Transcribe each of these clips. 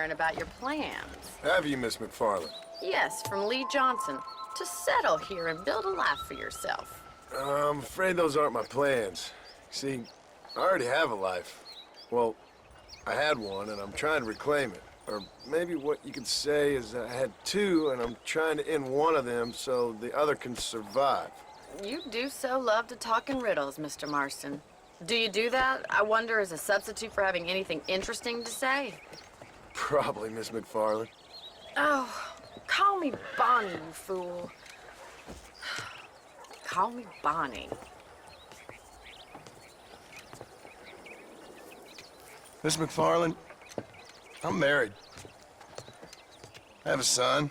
learn about your plans. Have you, Miss McFarland? Yes, from Lee Johnson. To settle here and build a life for yourself. I'm afraid those aren't my plans. See, I already have a life. Well, I had one, and I'm trying to reclaim it. Or maybe what you could say is I had two, and I'm trying to end one of them so the other can survive. You do so love to talk in riddles, Mr. Marston. Do you do that, I wonder, as a substitute for having anything interesting to say? Probably, Miss McFarland. Oh, call me Bonnie, you fool. Call me Bonnie. Miss McFarland, I'm married. I have a son.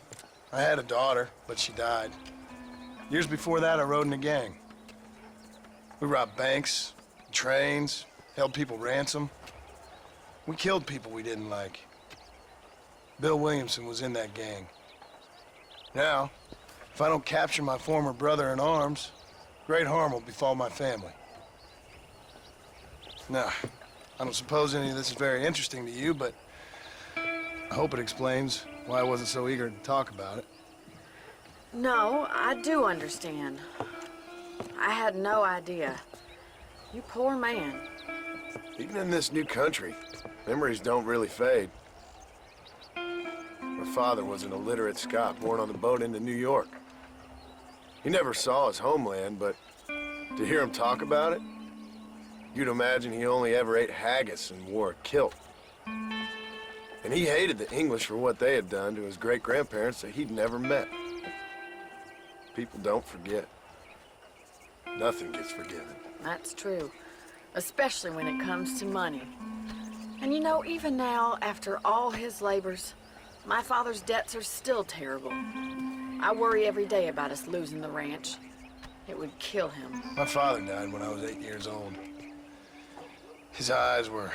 I had a daughter, but she died. Years before that, I rode in a gang. We robbed banks, trains, held people ransom. We killed people we didn't like. Bill Williamson was in that gang. Now, if I don't capture my former brother in arms, great harm will befall my family. Now, I don't suppose any of this is very interesting to you, but I hope it explains why I wasn't so eager to talk about it. No, I do understand. I had no idea. You poor man. Even in this new country, memories don't really fade. My father was an illiterate Scot born on the boat into New York. He never saw his homeland, but to hear him talk about it, you'd imagine he only ever ate haggis and wore a kilt. And he hated the English for what they had done to his great-grandparents that he'd never met. People don't forget. Nothing gets forgiven. That's true. Especially when it comes to money. And you know, even now, after all his labors, my father's debts are still terrible. I worry every day about us losing the ranch. It would kill him. My father died when I was 8 years old. His eyes were,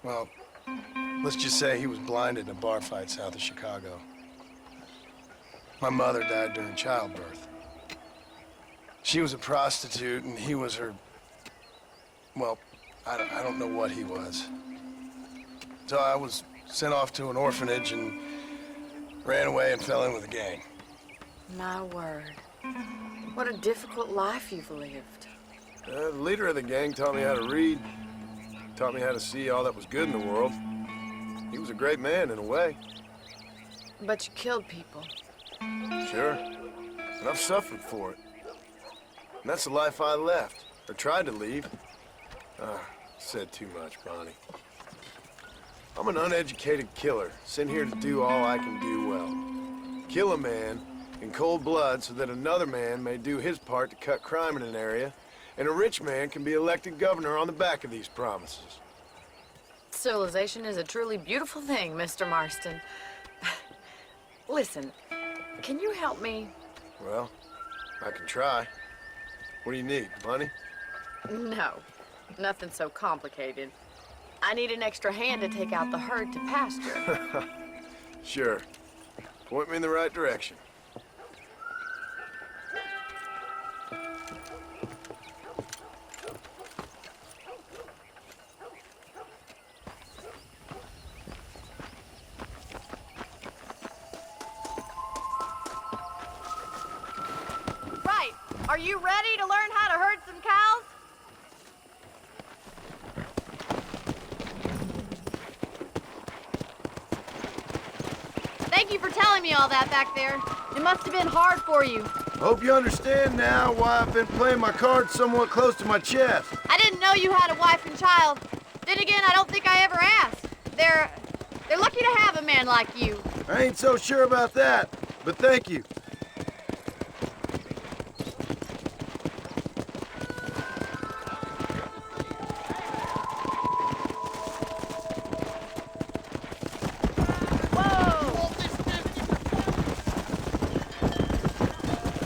well, let's just say he was blinded in a bar fight south of Chicago. My mother died during childbirth. She was a prostitute, and he was her, well, I don't know what he was. So I was sent off to an orphanage and ran away and fell in with a gang. My word. What a difficult life you've lived. The leader of the gang taught me how to read, taught me how to see all that was good in the world. He was a great man in a way. But you killed people. Sure. And I've suffered for it. And that's the life I left, or tried to leave. Said too much, Bonnie. I'm an uneducated killer, sent here to do all I can do well. Kill a man in cold blood so that another man may do his part to cut crime in an area, and a rich man can be elected governor on the back of these promises. Civilization is a truly beautiful thing, Mr. Marston. Listen, can you help me? Well, I can try. What do you need, money? No, nothing so complicated. I need an extra hand to take out the herd to pasture. Sure. Point me in the right direction. Right. Are you ready to learn how to herd some cows? Thank you for telling me all that back there. It must have been hard for you. Hope you understand now why I've been playing my cards somewhat close to my chest. I didn't know you had a wife and child. Then again, I don't think I ever asked. They're lucky to have a man like you. I ain't so sure about that, but thank you.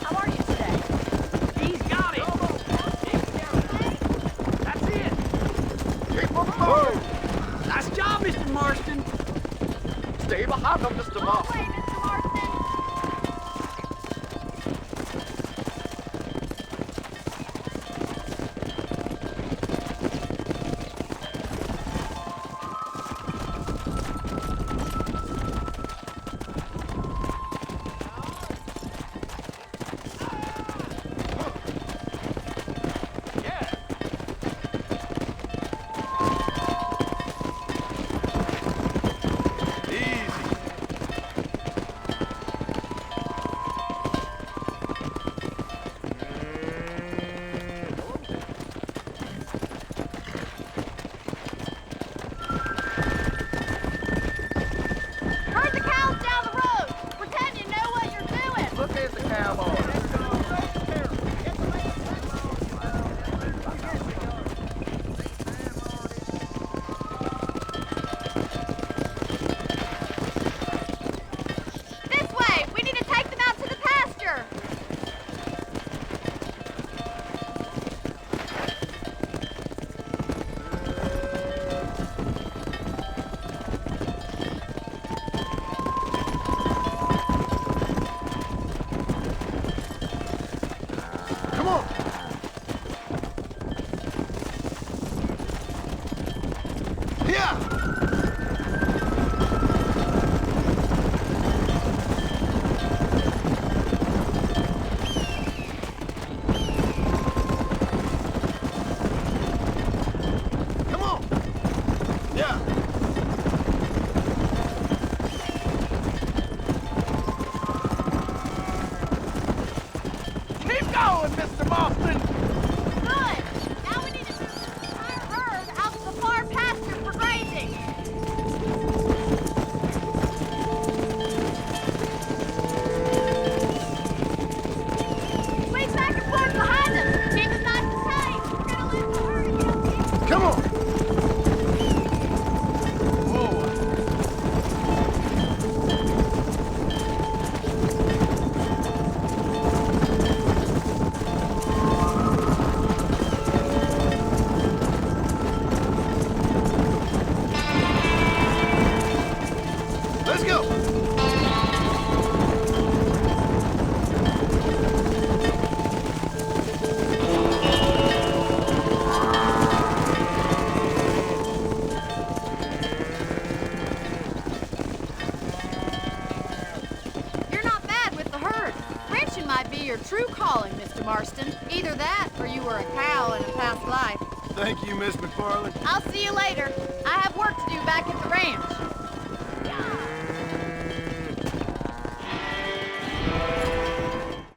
How are you today? He's got it. That's it. Whoa! Nice job, Mr. Marston. Stay behind them, Mr. Marston. Wait, Mr. Marston. Mr. Marston! Good. Now we need to move this entire herd out to the far pasture for grazing. Swing back and forth behind us. Keep it nice and tight. We're gonna lose the herd if you don't keep it. Come on! Let's go! You're not bad with the herd. Ranching might be your true calling, Mr. Marston. Either that, or you were a cow in a past life. Thank you, Miss McFarland. I'll see you later. I have work to do back at the ranch.